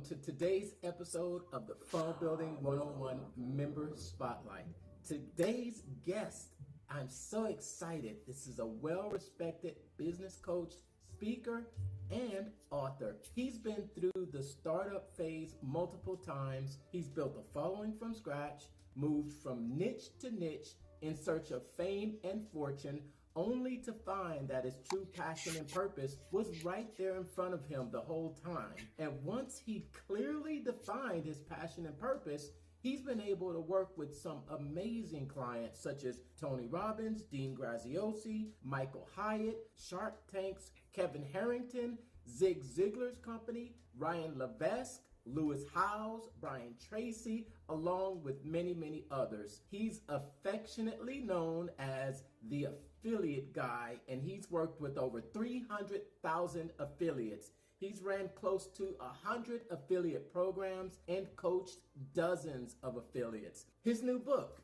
to today's episode of the Funnel Building 101 Member Spotlight. Today's guest, I'm so excited. This is a well-respected business coach, speaker, and author. He's been through the startup phase multiple times. He's built a following from scratch, moved from niche to niche in search of fame and fortune, only to find that his true passion and purpose was right there in front of him the whole time. And once he clearly defined his passion and purpose, he's been able to work with some amazing clients such as Tony Robbins, Dean Graziosi, Michael Hyatt, Shark Tank's Kevin Harrington, Zig Ziglar's company, Ryan Levesque, Lewis Howes, Brian Tracy, along with many, many others. He's affectionately known as the affiliate guy, and he's worked with over 300,000 affiliates. He's ran close to 100 affiliate programs and coached dozens of affiliates. His new book,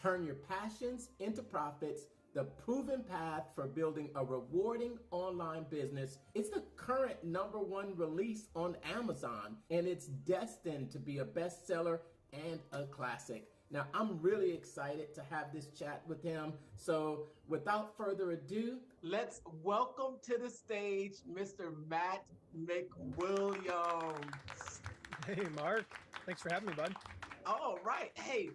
Turn Your Passions into Profits, The Proven Path for Building a Rewarding Online Business. It's the current #1 release on Amazon, and it's destined to be a bestseller and a classic. Now, I'm really excited to have this chat with him. So without further ado, let's welcome to the stage Mr. Matt McWilliams. Hey, Mark. Thanks for having me, bud. All right. Hey,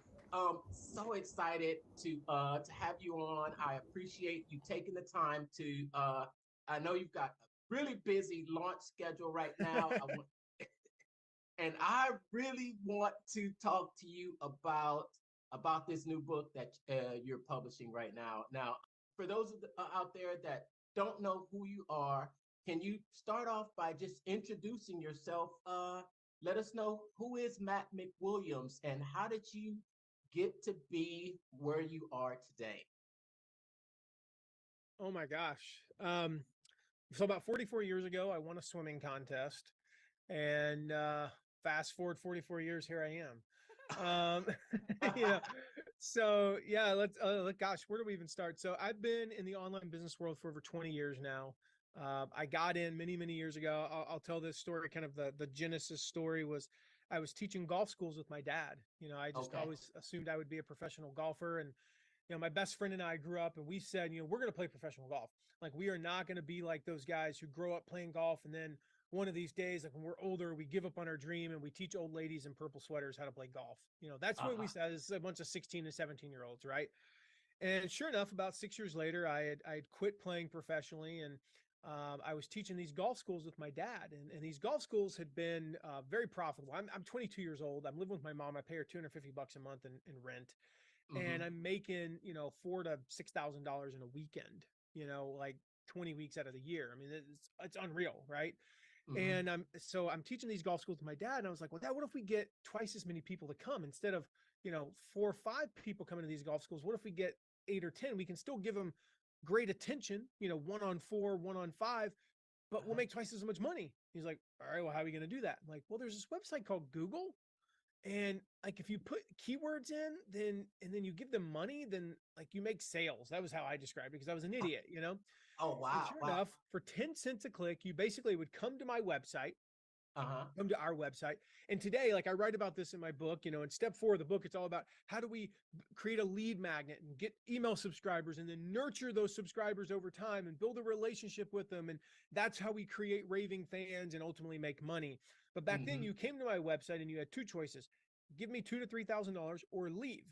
so excited to have you on. I appreciate you taking the time to, I know you've got a really busy launch schedule right now. And I really want to talk to you about this new book that you're publishing right now. Now, for those out there that don't know who you are, can you start off by just introducing yourself? Let us know, who is Matt McWilliams and how did you get to be where you are today? Oh my gosh. So about 44 years ago, I won a swimming contest, and fast forward 44 years, here I am. You know, so yeah, gosh, where do we even start? So I've been in the online business world for over 20 years now. I got in many, many years ago. I'll tell this story. Kind of the genesis story was I was teaching golf schools with my dad. I just always assumed I would be a professional golfer. And, my best friend and I grew up and we said, we're going to play professional golf. Like, we are not going to be like those guys who grow up playing golf. And then one of these days, like when we're older, we give up on our dream and we teach old ladies in purple sweaters how to play golf. That's what we said. It's a bunch of 16 and 17-year-olds, right? And sure enough, about 6 years later, I had quit playing professionally, and I was teaching these golf schools with my dad, and these golf schools had been very profitable. I'm 22 years old. I'm living with my mom. I pay her $250 a month in rent, and I'm making $4,000 to $6,000 in a weekend. Like 20 weeks out of the year. I mean, it's unreal, right? And I'm teaching these golf schools with my dad, and I was like, well, Dad, what if we get twice as many people to come instead of 4 or 5 people coming to these golf schools? What if we get 8 or 10? We can still give them great attention, 1-on-4, 1-on-5, but we'll make twice as much money. He's like, all right, well, how are we going to do that? I'm like, well, there's this website called Google. And like, if you put keywords in, then you give them money, then like you make sales. That was how I described it, because I was an idiot, Oh, wow. And sure enough, for 10 cents a click, you basically would come to my website, come to our website. And today, like I write about this in my book, in step 4 of the book, it's all about how do we create a lead magnet and get email subscribers and then nurture those subscribers over time and build a relationship with them. And that's how we create raving fans and ultimately make money. But back then you came to my website and you had 2 choices: give me $2,000 to $3,000 or leave.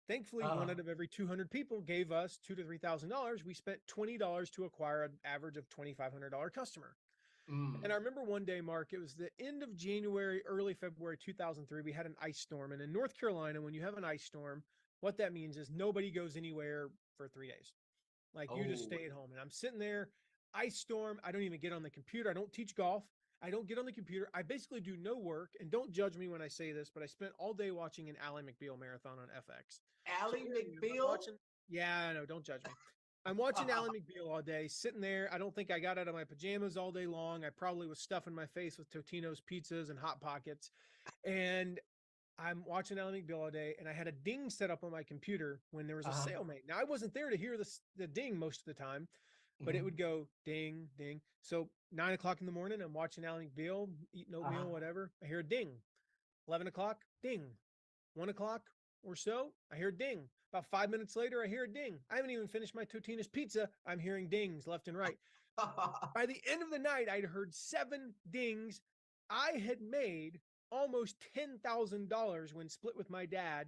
Thankfully, 1 out of every 200 people gave us $2,000 to $3,000. We spent $20 to acquire an average of $2,500 customer. And I remember one day, Mark, it was the end of January, early February 2003. We had an ice storm. And in North Carolina, when you have an ice storm, what that means is nobody goes anywhere for 3 days. Like, you just stay at home. And I'm sitting there, ice storm. I don't even get on the computer. I don't teach golf. I don't get on the computer. I basically do no work. And don't judge me when I say this, but I spent all day watching an Ally McBeal marathon on FX. Ally McBeal? Yeah, I know. Don't judge me. I'm watching Ally McBeal all day, sitting there. I don't think I got out of my pajamas all day long. I probably was stuffing my face with Totino's pizzas and Hot Pockets. And I'm watching Ally McBeal all day, and I had a ding set up on my computer when there was a sale made. Now, I wasn't there to hear the ding most of the time, but it would go ding, ding. So 9 o'clock in the morning, I'm watching Ally McBeal, eating oatmeal, whatever. I hear a ding. 11 o'clock, ding. 1 o'clock or so, I hear a ding. About 5 minutes later, I hear a ding. I haven't even finished my Totino's pizza. I'm hearing dings left and right. By the end of the night, I'd heard 7 dings. I had made almost $10,000 when split with my dad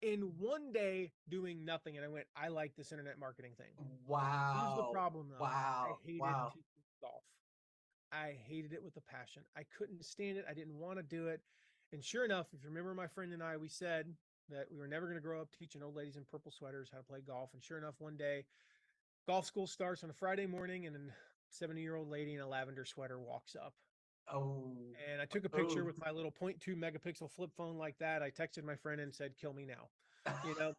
in one day doing nothing. And I went, I like this internet marketing thing. Here's the Wow. problem though. I Wow. hated Wow. teaching golf. I hated it with a passion. I couldn't stand it. I didn't want to do it. And sure enough, if you remember my friend and I, we said that we were never going to grow up teaching old ladies in purple sweaters how to play golf. And sure enough, one day, golf school starts on a Friday morning and a 70-year-old lady in a lavender sweater walks up. Oh. And I took a picture with my little 0.2 megapixel flip phone like that. I texted my friend and said, kill me now. You know,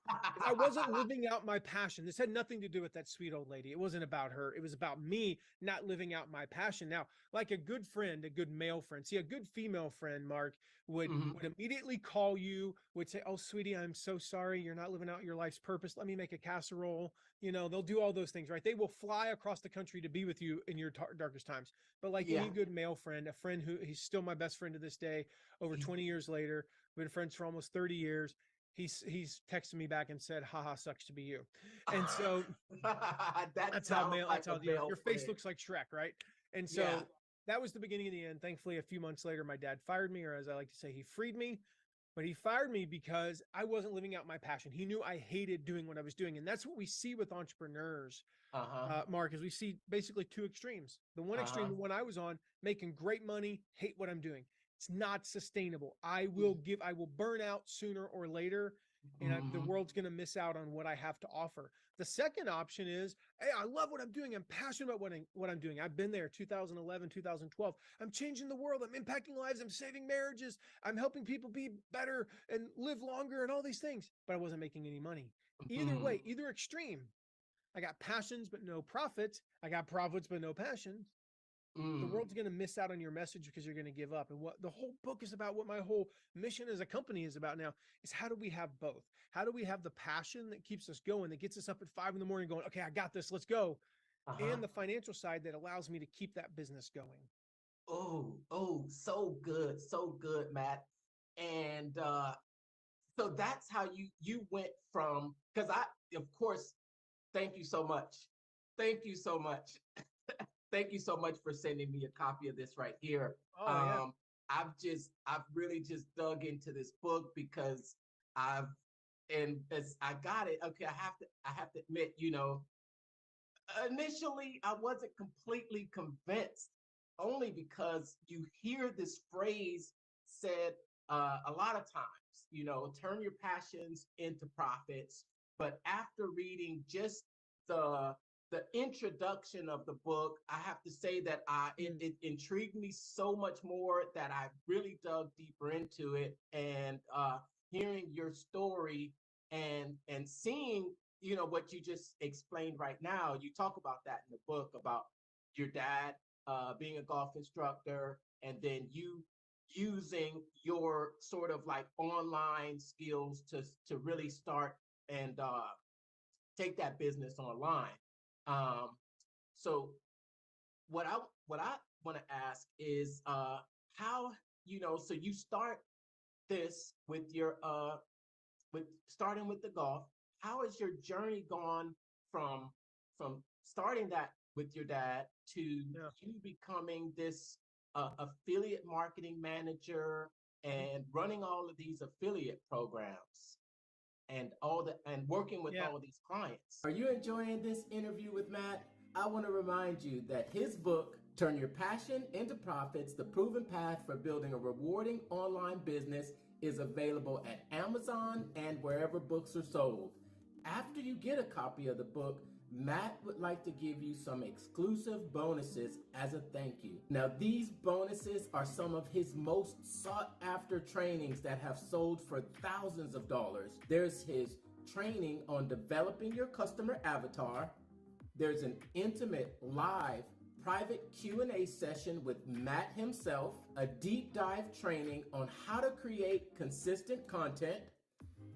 I wasn't living out my passion. This had nothing to do with that sweet old lady. It wasn't about her. It was about me not living out my passion. Now, like a good friend, a good male friend, see, a good female friend, Mark, would immediately call you, would say, oh, sweetie, I'm so sorry. You're not living out your life's purpose. Let me make a casserole. You know, they'll do all those things, right? They will fly across the country to be with you in your darkest times. But like any good male friend, a friend who he's still my best friend to this day, over 20 years later, we've been friends for almost 30 years. He's texted me back and said, haha, sucks to be you. And so that's how your face looks like Shrek, right? And so that was the beginning of the end. Thankfully, a few months later, my dad fired me, or as I like to say, he freed me. But he fired me because I wasn't living out my passion. He knew I hated doing what I was doing. And that's what we see with entrepreneurs, Mark, is we see basically 2 extremes. The one extreme, the one I was on, making great money, hate what I'm doing. It's not sustainable. I will burn out sooner or later, and the world's going to miss out on what I have to offer. The second option is, hey, I love what I'm doing. I'm passionate about what I'm doing. I've been there 2011, 2012. I'm changing the world. I'm impacting lives. I'm saving marriages. I'm helping people be better and live longer and all these things, but I wasn't making any money. Either way, either extreme. I got passions, but no profits. I got profits, but no passions. The world's going to miss out on your message because you're going to give up. And what the whole book is about, what my whole mission as a company is about now, is how do we have both? How do we have the passion that keeps us going, that gets us up at 5 a.m. going, okay, I got this, let's go. And the financial side that allows me to keep that business going. So good, Matt. And so that's how you went from, because of course, thank you so much. Thank you so much. Thank you so much for sending me a copy of this right here. I've really just dug into this book because as I got it. Okay, I have to admit, initially I wasn't completely convinced, only because you hear this phrase said a lot of times, turn your passions into profits. But after reading just the introduction of the book, I have to say that it intrigued me so much more that I really dug deeper into it. And hearing your story and seeing, what you just explained right now, you talk about that in the book about your dad being a golf instructor, and then you using your sort of like online skills to really start and take that business online. So what I want to ask is how, so you start this with your starting with the golf. How has your journey gone from starting that with your dad to you becoming this affiliate marketing manager and running all of these affiliate programs and working with all of these clients? Are you enjoying this interview with Matt? I want to remind you that his book, Turn Your Passion into Profits, The Proven Path for Building a Rewarding Online Business, is available at Amazon and wherever books are sold. After you get a copy of the book, Matt would like to give you some exclusive bonuses as a thank you. Now, these bonuses are some of his most sought after trainings that have sold for thousands of dollars. There's his training on developing your customer avatar. There's an intimate live private Q&A session with Matt himself, a deep dive training on how to create consistent content.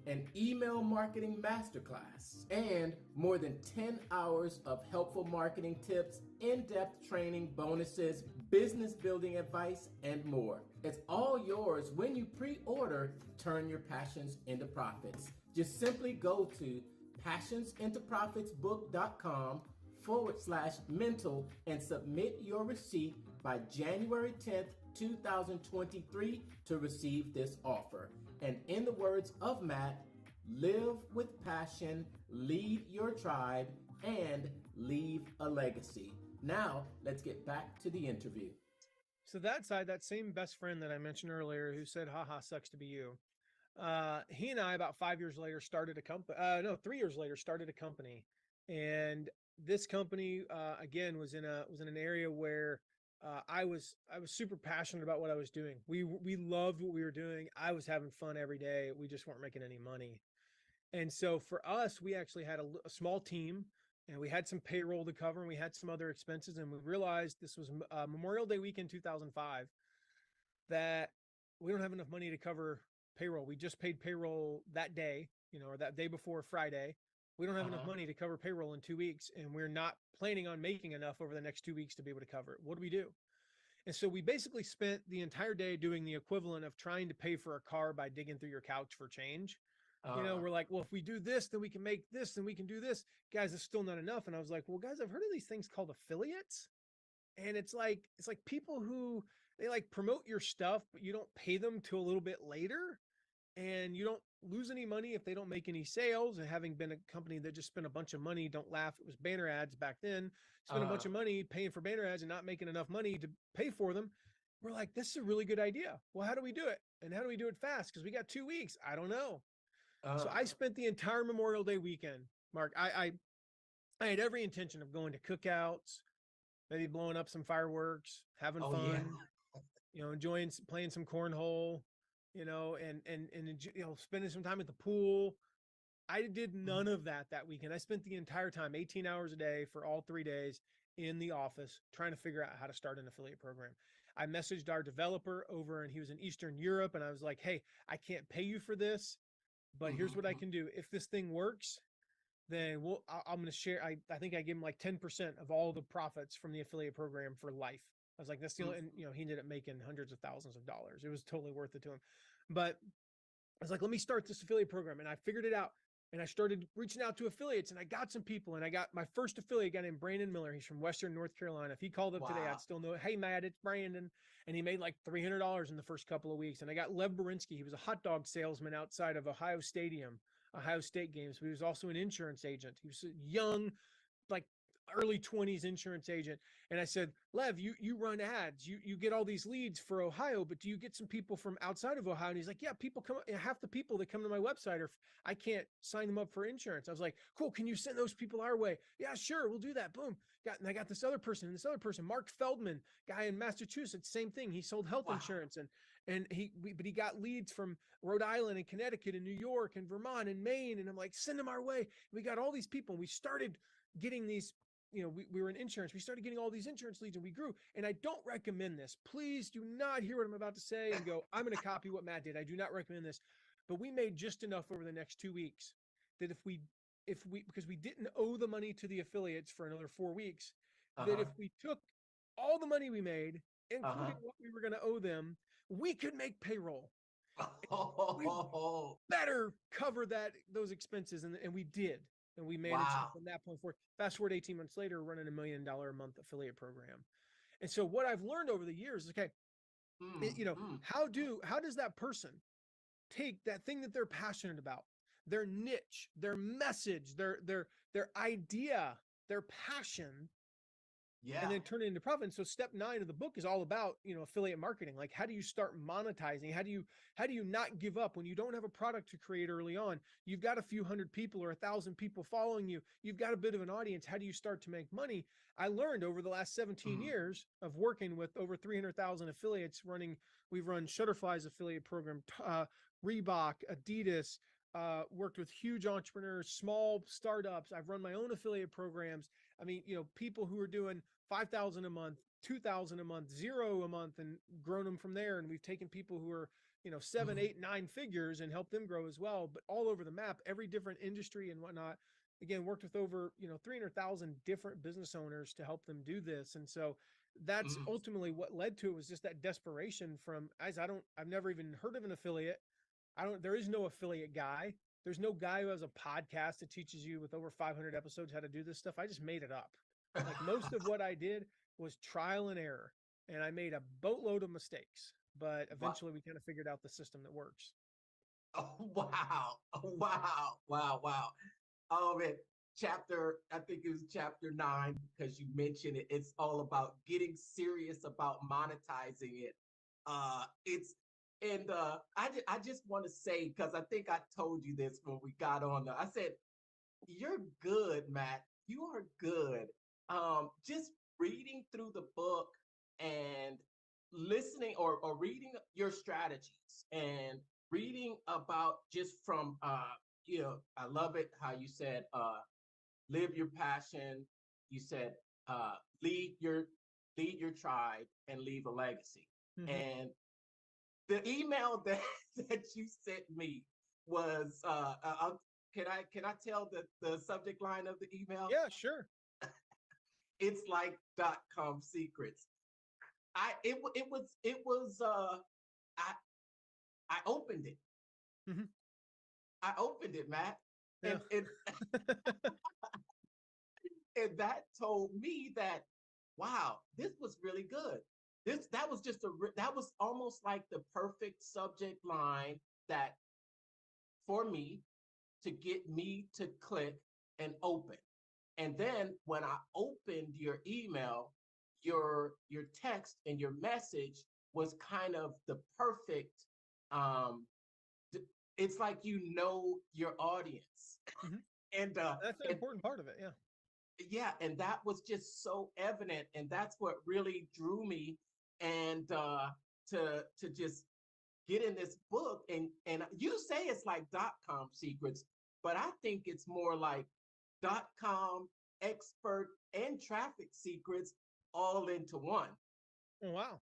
an email marketing masterclass, and more than 10 hours of helpful marketing tips, in-depth training, bonuses, business building advice, and more. It's all yours when you pre-order Turn Your Passions into Profits. Just simply go to passionsintoprofitsbook.com/mental and submit your receipt by January 10th, 2023 to receive this offer. And in the words of Matt, live with passion, lead your tribe, and leave a legacy. Now, let's get back to the interview. So that side, that same best friend that I mentioned earlier who said, haha, sucks to be you. He and I about 5 years later started a company. No, 3 years later started a company. And this company, again, was in an area where I was super passionate about what I was doing. We loved what we were doing. I was having fun every day. We just weren't making any money. And so for us, we actually had a small team, and we had some payroll to cover, and we had some other expenses. And we realized this was Memorial Day weekend 2005, that we don't have enough money to cover payroll. We just paid payroll that day, or that day before Friday. We don't have enough money to cover payroll in 2 weeks, and we're not planning on making enough over the next 2 weeks to be able to cover it. What do we do? And so we basically spent the entire day doing the equivalent of trying to pay for a car by digging through your couch for change. We're like, well, if we do this, then we can make this, then we can do this. Guys, it's still not enough. And I was like, well, guys, I've heard of these things called affiliates. And it's like people who they like promote your stuff, but you don't pay them till a little bit later. And you don't lose any money if they don't make any sales. And having been a company that just spent a bunch of money, don't laugh, it was banner ads back then, spent a bunch of money paying for banner ads and not making enough money to pay for them. We're like, this is a really good idea. Well, how do we do it? And how do we do it fast? Because we got 2 weeks. I don't know. So I spent the entire Memorial Day weekend, Mark. I had every intention of going to cookouts, maybe blowing up some fireworks, having fun, enjoying playing some cornhole, and spending some time at the pool. I did none of that weekend. I spent the entire time, 18 hours a day for all 3 days in the office trying to figure out how to start an affiliate program. I messaged our developer over, and he was in Eastern Europe, and I was like, hey, I can't pay you for this, but here's what I can do. If this thing works, then I'm going to share. I think I gave him like 10% of all the profits from the affiliate program for life. I was like, that's the only, and he ended up making hundreds of thousands of dollars. It was totally worth it to him. But I was like, let me start this affiliate program. And I figured it out. And I started reaching out to affiliates, and I got some people, and I got my first affiliate guy named Brandon Miller. He's from Western North Carolina. If he called up today, I'd still know, hey, Matt, it's Brandon. And he made like $300 in the first couple of weeks. And I got Lev Berinsky. He was a hot dog salesman outside of Ohio State games, but he was also an insurance agent. He was a young, like early 20s insurance agent. And I said, Lev, you run ads, you get all these leads for Ohio, but do you get some people from outside of Ohio? And he's like, yeah, people come, half the people that come to my website I can't sign them up for insurance. I was like, cool, can you send those people our way? Yeah, sure, we'll do that. Boom. And I got this other person, Mark Feldman, guy in Massachusetts, same thing. He sold health insurance, but he got leads from Rhode Island and Connecticut and New York and Vermont and Maine. And I'm like, send them our way. We got all these people, and we started getting these, we were in insurance. We started getting all these insurance leads, and we grew. And I don't recommend this. Please do not hear what I'm about to say and go, I'm going to copy what Matt did. I do not recommend this. But we made just enough over the next 2 weeks that because we didn't owe the money to the affiliates for another 4 weeks, that if we took all the money we made, including what we were going to owe them, we could make payroll. We better cover those expenses. And we did. And we managed from that point forward. Fast forward 18 months later, running $1 million a month affiliate program. And so what I've learned over the years is, how does that person take that thing that they're passionate about, their niche, their message, their idea, their passion, and then turn it into profit? And so step 9 of the book is all about, affiliate marketing. Like, how do you start monetizing? How do you not give up when you don't have a product to create early on? You've got a few hundred people or 1,000 people following you. You've got a bit of an audience. How do you start to make money? I learned over the last 17 years of working with over 300,000 affiliates we've run Shutterfly's affiliate program, Reebok, Adidas, worked with huge entrepreneurs, small startups. I've run my own affiliate programs. I mean, people who are doing 5,000 a month, 2,000 a month, 0 a month, and grown them from there. And we've taken people who are seven, Mhm. 8, 9 figures and help them grow as well, but all over the map, every different industry and whatnot. Again, worked with over 300,000 different business owners to help them do this. And so that's Mhm. ultimately what led to it, was just that desperation from, as I've never even heard of an affiliate. There is no affiliate guy. There's no guy who has a podcast that teaches you with over 500 episodes how to do this stuff. I just made it up. Like, most of what I did was trial and error, and I made a boatload of mistakes, but Wow. eventually we kind of figured out the system that works. Oh, wow. Oh, wow. Wow. Wow. Oh man, I think it was chapter 9, because you mentioned it. It's all about getting serious about monetizing it. It's and I just want to say, because I think I told you this when we got on. I said, "You're good, Matt. You are good." Just reading through the book and listening, or reading your strategies, and reading about, just from I love it how you said, live your passion. You said, uh, lead your lead your tribe and leave a legacy. Mm-hmm. And the email that that you sent me was, can I tell the subject line of the email? Yeah, sure. It's like .com secrets. I I opened it. Mm-hmm. I opened it, Matt, Yeah. and that told me that, wow, this was really good. That was that was almost like the perfect subject line, that for me, to get me to click and open. And then when I opened your email, your text and your message was kind of the perfect, um it's like, your audience. Mm-hmm. and That's an and important part of it. Yeah. yeah, and that was just so evident, and that's what really drew me, and to just get in this book. And you say it's like .com secrets, but I think it's more like .com expert and traffic secrets all into one. Oh, wow.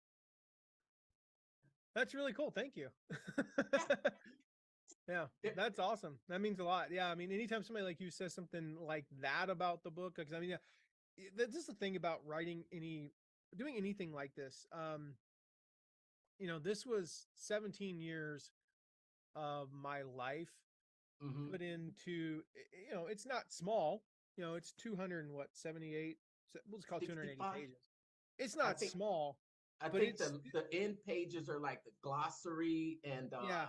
That's really cool. Thank you. Yeah. Yeah, it- that's awesome. That means a lot. Yeah, I mean, anytime somebody like you says something like that about the book, because I mean, yeah, that's just the thing about doing anything like this. This was 17 years of my life mhm. put into, it's not small. It's 200 and what, 78, we'll just call it 280 65. pages. It's I not think small, I but think the end pages are like the glossary, and yeah,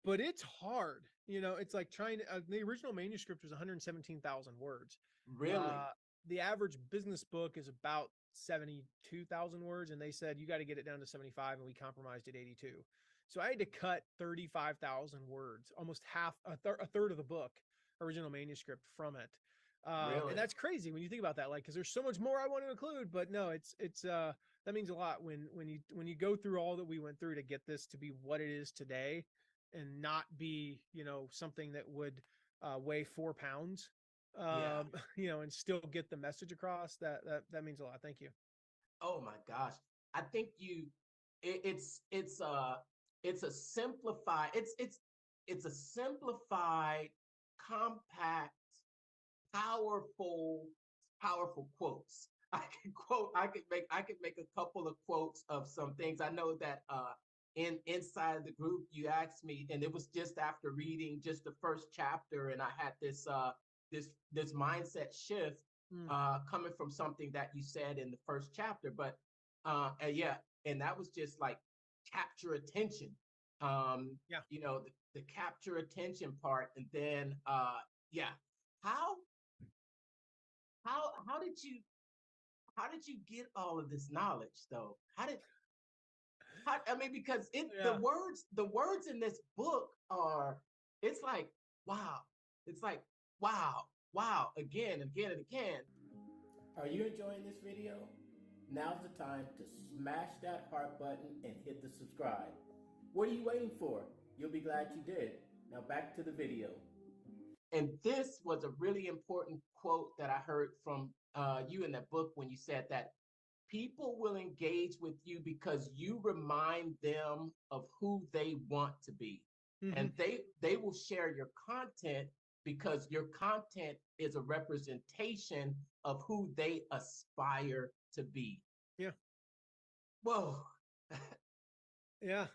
but it's hard. It's like trying to, the original manuscript was 117,000 words. really. Uh, the average business book is about 72,000 words, and they said you got to get it down to 75, and we compromised at 82. So I had to cut 35,000 words, almost a third of the book, original manuscript, from it. And Really. that's crazy when you think about that, like, because there's so much more I want to include, but no, it's that means a lot when you go through all that we went through to get this to be what it is today, and not be something that would weigh 4 pounds, Yeah. um, and still get the message across. That means a lot. Thank you. Oh my gosh. I think it's a simplified, it's a simplified, compact, powerful, powerful quotes. I could make a couple of quotes of some things. I know that inside the group you asked me, and it was just after reading just the first chapter, and I had this mindset shift, Mm, coming from something that you said in the first chapter. But and yeah, and that was just like capture attention. Um, yeah. the capture attention part, and then yeah, how how did you get all of this knowledge though? I mean, because Yeah. the words in this book are, it's like, wow. It's like, wow, wow, again and again and again. Are you enjoying this video? Now's the time to smash that heart button and hit the subscribe. What are you waiting for? You'll be glad you did. Now back to the video. And this was a really important quote that I heard from you in that book, when you said that people will engage with you because you remind them of who they want to be. Hmm. And they will share your content because your content is a representation of who they aspire to be. Yeah. Whoa. Yeah.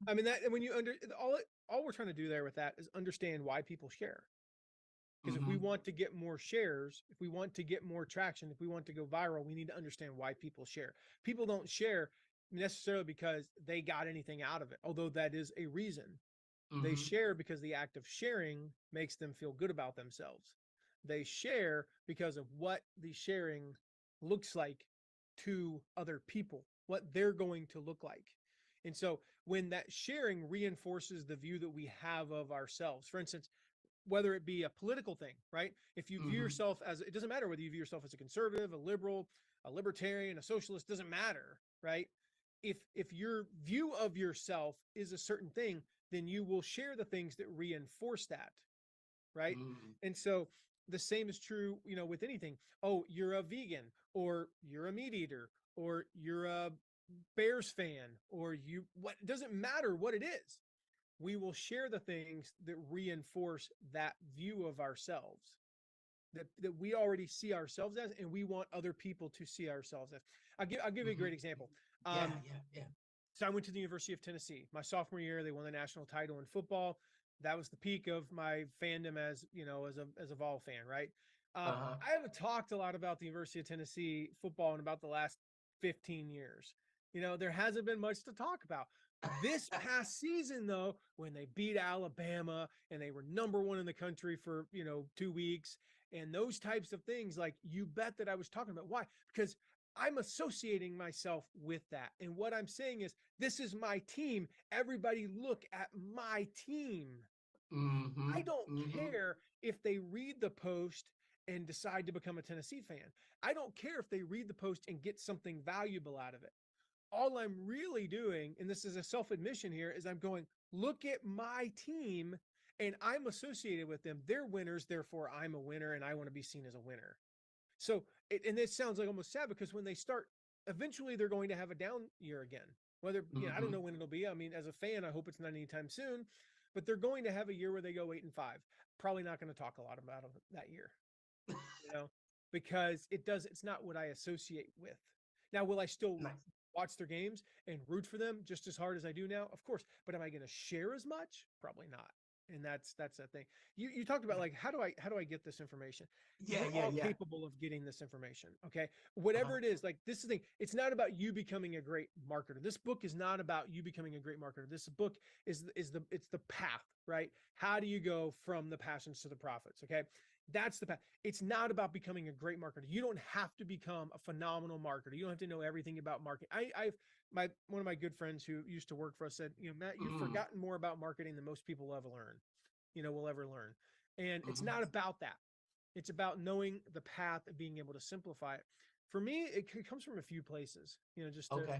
I mean, that, and when you all we're trying to do there with that is understand why people share. Because if we Hmm. want to get more shares, if we want to get more traction, if we want to go viral, we need to understand why people share. People don't share necessarily because they got anything out of it, although that is a reason. They Hmm. share because the act of sharing makes them feel good about themselves. They share because of what the sharing looks like to other people, what they're going to look like. And so when that sharing reinforces the view that we have of ourselves, for instance, whether it be a political thing, right? If you view Hmm. yourself as, it doesn't matter whether you view yourself as a conservative, a liberal, a libertarian, a socialist, doesn't matter, right? If your view of yourself is a certain thing, then you will share the things that reinforce that, right? Hmm. And so the same is true, with anything. Oh, you're a vegan, or you're a meat eater, or you're a Bears fan, or what, it doesn't matter what it is. We will share the things that reinforce that view of ourselves that we already see ourselves as, and we want other people to see ourselves as. I'll give you a Hmm. great example. Yeah, Um, yeah, yeah. so I went to the University of Tennessee. My sophomore year, they won the national title in football. That was the peak of my fandom as as a Vol fan, right? Uh-huh. I haven't talked a lot about the University of Tennessee football in about the last 15 years. There hasn't been much to talk about. This past season, though, when they beat Alabama and they were number one in the country for 2 weeks, and those types of things, like, you bet that I was talking about. Why? Because I'm associating myself with that. And what I'm saying is, this is my team. Everybody look at my team. I Hmm. don't Hmm. care if they read the post and decide to become a Tennessee fan. I don't care if they read the post and get something valuable out of it. All I'm really doing, and this is a self admission here, is I'm going, look at my team and I'm associated with them. They're winners. Therefore, I'm a winner and I want to be seen as a winner. So, and this sounds like almost sad, because when they start, eventually they're going to have a down year again. Whether, I don't Hmm. know when it'll be. I mean, as a fan, I hope it's not anytime soon, but they're going to have a year where they go 8-5. Probably not going to talk a lot about that year, you know, because it's not what I associate with. Now, will I still Nice. watch their games and root for them just as hard as I do now? Of course. But am I going to share as much? Probably not. And that's the thing. You talked about, like, how do I get this information? Yeah, We're yeah, all yeah. capable of getting this information. Okay. Uh-huh. Whatever it is, like, this is the thing. It's not about you becoming a great marketer. This book is not about you becoming a great marketer. This book it's the path, right? How do you go from the passions to the profits? Okay. That's the path. It's not about becoming a great marketer. You don't have to become a phenomenal marketer. You don't have to know everything about marketing. I've my one of my good friends who used to work for us said, Matt, you've Mm-hmm. forgotten more about marketing than most people ever learn, will ever learn. And it's Hmm. not about that. It's about knowing the path and being able to simplify it. For me, it comes from a few places, just to, Okay.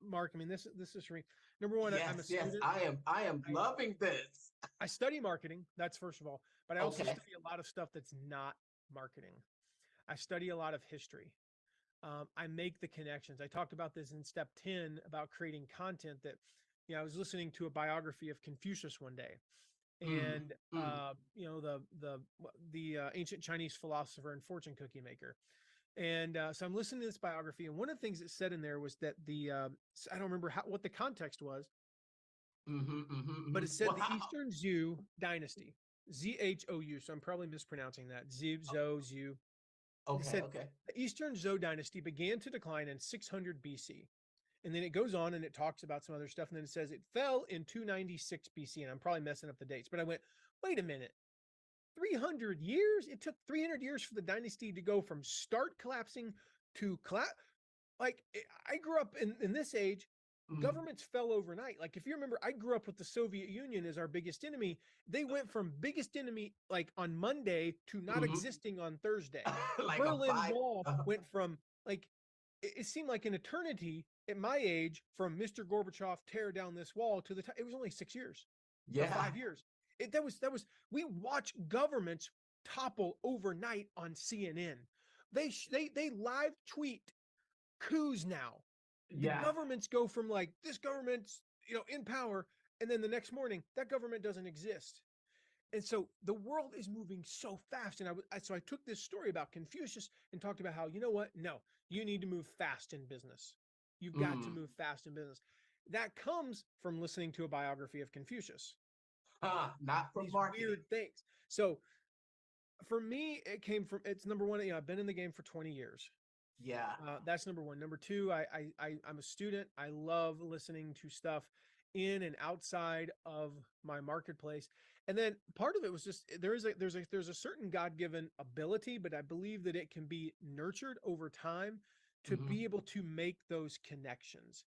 Mark. I mean, this is for me. Number one, I'm a Yes, yes. student. I am I, loving this. I study marketing. That's first of all, but I also Okay. study a lot of stuff that's not marketing. I study a lot of history. I make the connections. I talked about this in step 10 about creating content that, I was listening to a biography of Confucius one day, Mm, and mm, the ancient Chinese philosopher and fortune cookie maker. And so I'm listening to this biography, and one of the things it said in there was that I don't remember what the context was, mm-hmm, mm-hmm, but mm-hmm. it said the Wow. Eastern Zhou dynasty, Zhou. So I'm probably mispronouncing that. Zhou. And it Okay, said okay. the Eastern Zhou dynasty began to decline in 600 BC. And then it goes on and it talks about some other stuff. And then it says it fell in 296 BC. And I'm probably messing up the dates, but I went, wait a minute. 300 years? It took 300 years for the dynasty to go from start collapsing to collapse. Like, I grew up in this age, Mm. governments fell overnight. Like, if you remember, I grew up with the Soviet Union as our biggest enemy. They went from biggest enemy, like, on Monday to not Hmm. existing on Thursday. Like a Berlin five. Wall Uh, went from, like, it seemed like an eternity at my age from Mr. Gorbachev tear down this wall to the time. It was only 6 years or yeah. 5 years. That was we watch governments topple overnight on CNN. They live tweet coups now. The Yeah. governments go from like, this government's, in power, and then the next morning that government doesn't exist. And so the world is moving so fast. And so I took this story about Confucius and talked about how, you know what? No, you need to move fast in business. You've got to Mm. move fast in business. That comes from listening to a biography of Confucius. Not from These marketing. weird things. So for me, it's number one, I've been in the game for 20 years. Yeah. That's number one. Number two, I'm a student. I love listening to stuff in and outside of my marketplace. And then part of it was just there's a certain God-given ability, but I believe that it can be nurtured over time to Hmm. be able to make those connections.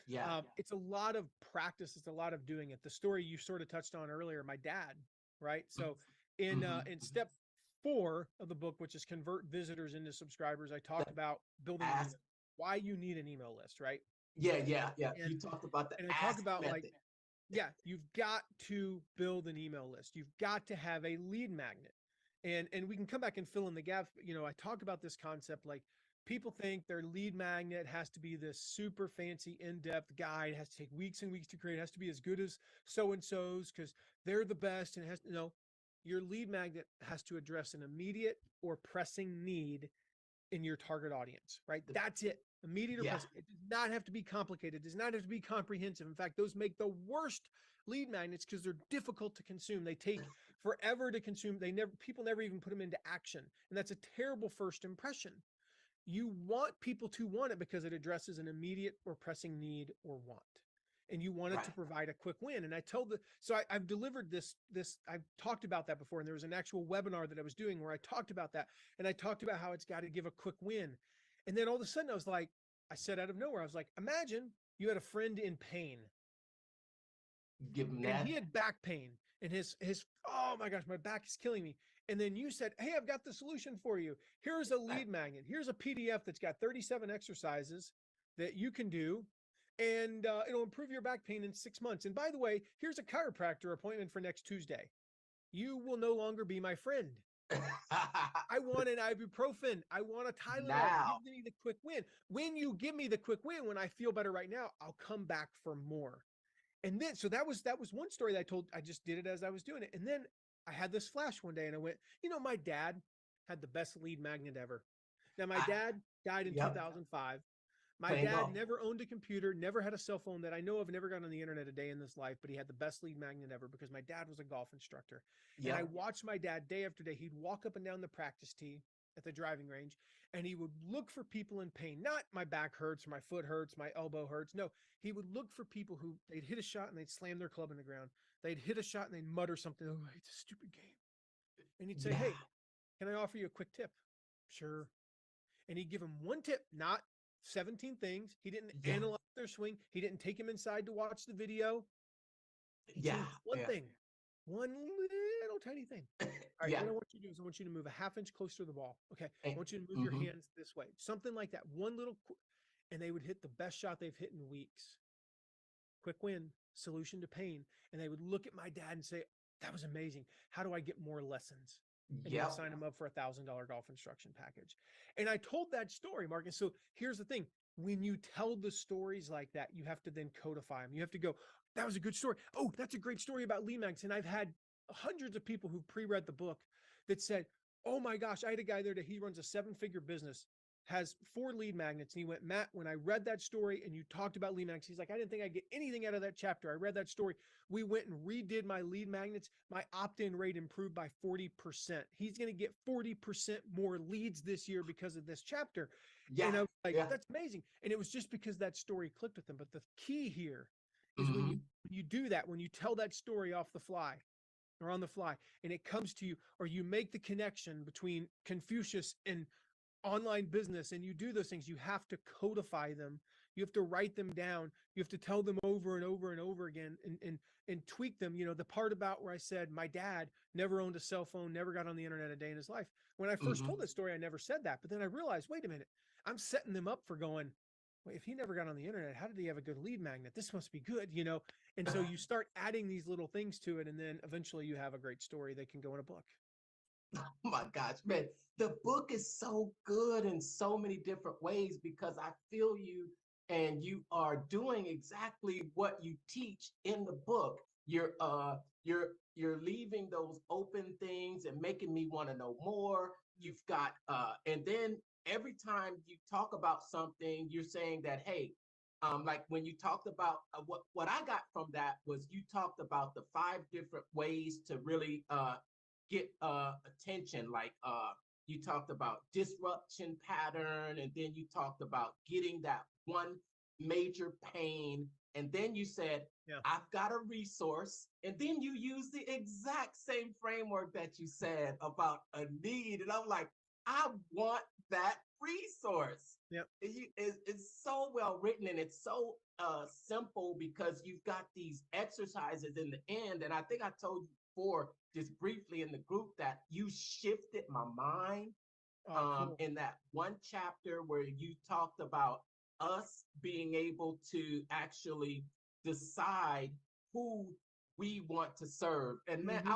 Yeah. It's a lot of practice. It's a lot of doing it. The story you sort of touched on earlier, my dad, right? So Hmm. in step 4 of the book, which is convert visitors into subscribers, I talked The about building an ask. email, why you need an email list, right? Yeah, yeah, yeah. And You talked about the and I talk ask about, like, method. yeah, you've got to build an email list. You've got to have a lead magnet. And we can come back and fill in the gaps. I talk about this concept, like, people think their lead magnet has to be this super fancy in-depth guide. It has to take weeks and weeks to create. It has to be as good as so-and-so's because they're the best. And it has to, no, your lead magnet has to address an immediate or pressing need in your target audience, right? The- That's it. Immediate or yeah, pressing. It does not have to be complicated. It does not have to be comprehensive. In fact, those make the worst lead magnets because they're difficult to consume. They take forever to consume. People never even put them into action. And that's a terrible first impression. You want people to want it because it addresses an immediate or pressing need or want. And you want it right. to provide a quick win. And I've delivered I've talked about that before. And there was an actual webinar that I was doing where I talked about that. And I talked about how it's got to give a quick win. And then all of a sudden I said out of nowhere, I was like, imagine you had a friend in pain Give them and he that. had back pain and oh my gosh, my back is killing me. And then you said, hey, I've got the solution for you. Here's a Right. lead magnet. Here's a PDF that's got 37 exercises that you can do. And it'll improve your back pain in 6 months. And by the way, here's a chiropractor appointment for next Tuesday. You will no longer be my friend. I want an ibuprofen. I want a Tylenol. Now. Give me the quick win. When you give me the quick win, when I feel better right now, I'll come back for more. And then, so that was one story that I told. I just did it as I was doing it. And then I had this flash one day and I went, my dad had the best lead magnet ever. Now, my I, dad died in yep. 2005. My Playing dad golf. never owned a computer, never had a cell phone that I know of, never got on the internet a day in his life, but he had the best lead magnet ever because my dad was a golf instructor. And I Yep. watched my dad day after day. He'd walk up and down the practice tee at the driving range and he would look for people in pain. Not my back hurts, or my foot hurts, my elbow hurts. No, he would look for people who they'd hit a shot and they'd slam their club in the ground. They'd hit a shot and they'd mutter something. Oh, it's a stupid game. And he'd say, Yeah. hey, can I offer you a quick tip? Sure. And he'd give him one tip, not 17 things. He didn't Yeah. analyze their swing. He didn't take him inside to watch the video. He Yeah. changed one Yeah. thing, one little tiny thing. All right, Yeah. what I want you to do is I want you to move a half inch closer to the ball. Okay. I want you to move your Mm-hmm. hands this way. Something like that. And they would hit the best shot they've hit in weeks. Quick win, solution to pain. And they would look at my dad and say, that was amazing. How do I get more lessons? And he would Yep. sign him up for $1,000 golf instruction package. And I told that story, Mark. And so here's the thing. When you tell the stories like that, you have to then codify them. You have to go, that was a good story. Oh, that's a great story about Lee Max. And I've had hundreds of people who pre-read the book that said, oh my gosh, I had a guy there that he runs a 7-figure business, has 4 lead magnets. And he went, Matt, when I read that story and you talked about lead magnets, he's like, I didn't think I'd get anything out of that chapter. I read that story. We went and redid my lead magnets. My opt-in rate improved by 40%. He's going to get 40% more leads this year because of this chapter. Yeah. And I was like, Yeah. that's amazing. And it was just because that story clicked with them. But the key here is Mm-hmm. when you do that, when you tell that story off the fly or on the fly, and it comes to you, or you make the connection between Confucius and online business, and you do those things, you have to codify them. You have to write them down. You have to tell them over and over and over again and tweak them. The part about where I said my dad never owned a cell phone, never got on the internet a day in his life. When I first Mm-hmm. told that story, I never said that. But then I realized, wait a minute, I'm setting them up for going, wait, if he never got on the internet, how did he have a good lead magnet? This must be good. And so you start adding these little things to it. And then eventually you have a great story that can go in a book. Oh my gosh, man. the book is so good in so many different ways because I feel you and you are doing exactly what you teach in the book. You're leaving those open things and making me want to know more. You've got and then every time you talk about something, you're saying that, hey, like when you talked about what I got from that was you talked about the 5 different ways to really get attention. Like you talked about disruption pattern, and then you talked about getting that one major pain, and then you said, Yeah. I've got a resource, and then you use the exact same framework that you said about a need, and I'm like, I want that resource. Yep. It's so well written, and it's so simple because you've got these exercises in the end. And I think I told you before, just briefly in the group, that you shifted my mind Oh, cool. in that one chapter where you talked about us being able to actually decide who we want to serve. And man, Hmm.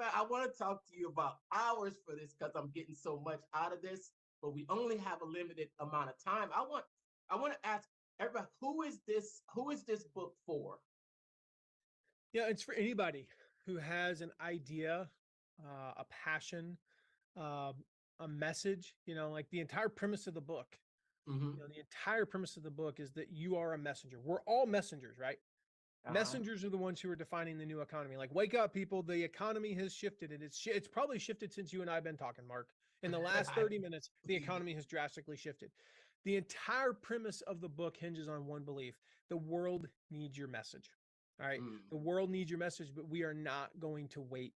I want to talk to you about hours for this because I'm getting so much out of this, but we only have a limited amount of time. I want to ask everybody, who is this book for? Yeah, it's for anybody who has an idea, a passion, uh, a message. Like the entire premise of the book. Mm-hmm. The entire premise of the book is that you are a messenger. We're all messengers, right? Uh-huh. Messengers are the ones who are defining the new economy. Like, wake up, people! The economy has shifted, and it's probably shifted since you and I have been talking, Mark. In the last I 30 minutes, the believe it. economy has drastically shifted. The entire premise of the book hinges on one belief: the world needs your message. All right, Mm, the world needs your message, but we are not going to wait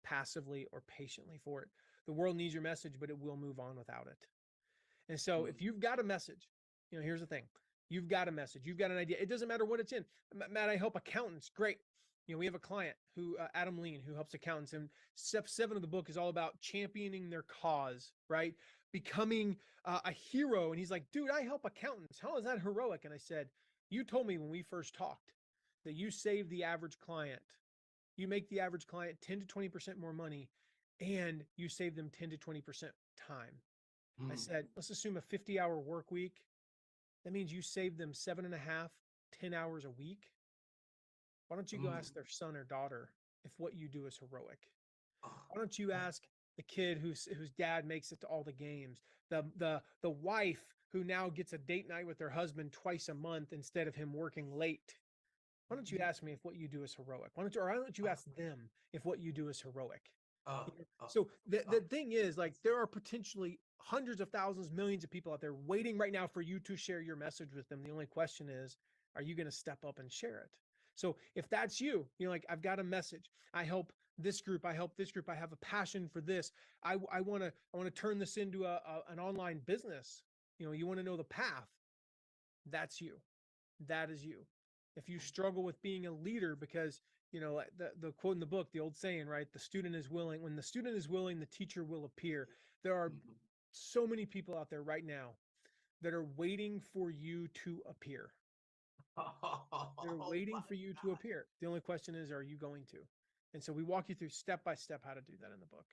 passively or patiently for it. The world needs your message, but it will move on without it. And so mm, if you've got a message, here's the thing. You've got a message, you've got an idea. It doesn't matter what it's in. Matt, I help accountants. Great. We have a client who, Adam Lean, who helps accountants. And step 7 of the book is all about championing their cause, right? Becoming a hero. And he's like, dude, I help accountants. How is that heroic? And I said, you told me when we first talked that you save the average client. You make the average client 10 to 20% more money, and you save them 10 to 20% time. I mm. said, let's assume a 50-hour work week. That means you save them 7.5, 10 hours a week. Why don't you go Mm. ask their son or daughter if what you do is heroic? Oh, Why don't you that- ask the kid whose dad makes it to all the games, the wife who now gets a date night with their husband twice a month instead of him working late? Why don't you you, ask me if what you do is heroic? Why don't you oh, ask them if what you do is heroic? oh, oh, So the oh, thing is, like, that's there are potentially hundreds of thousands, millions of people out there waiting right now for you to share your message with them. The only question is, are you going to step up and share it? So if that's you, like, I've got a message. I help this group. I help this group. I have a passion for this. I want to turn this into an online business. You want to know the path. That's you. That is you. If you struggle with being a leader because the quote in the book, the old saying, right? The student is willing. When the student is willing, the teacher will appear. There are mhm. so many people out there right now that are waiting for you to appear. They're Oh waiting my for you to God. appear. The only question is, are you going to? And so we walk you through step by step how to do that in the book.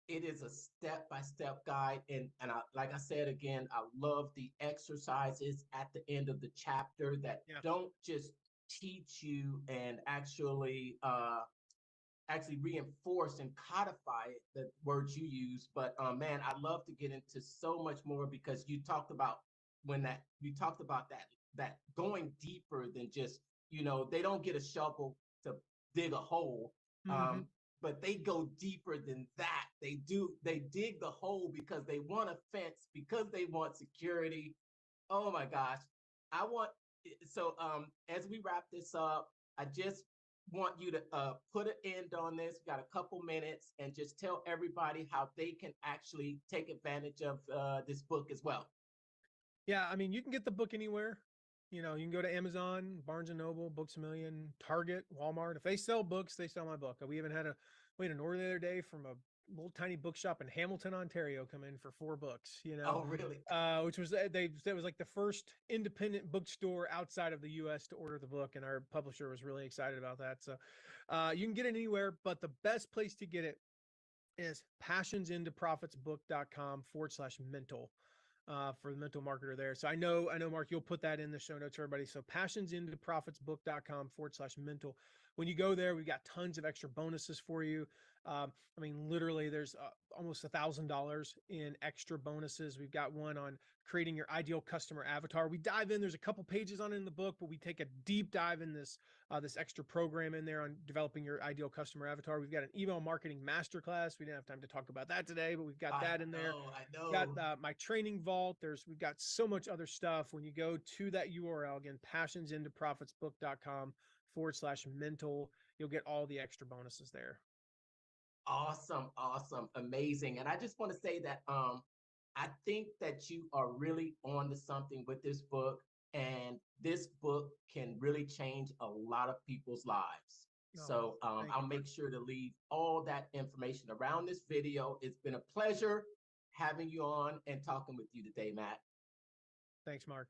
It is a step-by-step guide, and like I said again, I love the exercises at the end of the chapter that Yeah. don't just teach you and actually reinforce and codify it, the words you use. But man, I love to get into so much more because you talked about that going deeper than just, they don't get a shovel to dig a hole. Mm-hmm. Um, but they go deeper than that. They dig the hole because they want a fence, because they want security. Oh my gosh. I want so as we wrap this up, I just want you to put an end on this. We got a couple minutes, and just tell everybody how they can actually take advantage of this book as well. Yeah, I mean, you can get the book anywhere. You can go to Amazon, Barnes and Noble, Books a Million, Target, Walmart. If they sell books, they sell my book. We had an order the other day from a little tiny bookshop in Hamilton, Ontario, come in for 4 books. Oh, really? Which was that was like the first independent bookstore outside of the U.S. to order the book, and our publisher was really excited about that. So, you can get it anywhere, but the best place to get it is passionsintoprofitsbook.com/mental for the mental marketer there. So I know, Mark, you'll put that in the show notes, everybody. So passionsintoprofitsbook.com/mental. When you go there, we've got tons of extra bonuses for you. I mean, literally, there's almost $1,000 in extra bonuses. We've got one on creating your ideal customer avatar. We dive in. There's a couple pages on it in the book, but we take a deep dive in this extra program in there on developing your ideal customer avatar. We've got an email marketing masterclass. We didn't have time to talk about that today, but we've got that in there. I Got know. my training vault. We've got so much other stuff. When you go to that URL again, passionsintoprofitsbook.com/mental, you'll get all the extra bonuses there. Awesome, awesome, amazing. And I just want to say that I think that you are really on to something with this book, and this book can really change a lot of people's lives. Oh, So thank I'll you, Mark. make sure to leave all that information around this video. It's been a pleasure having you on and talking with you today, Matt. Thanks, Mark.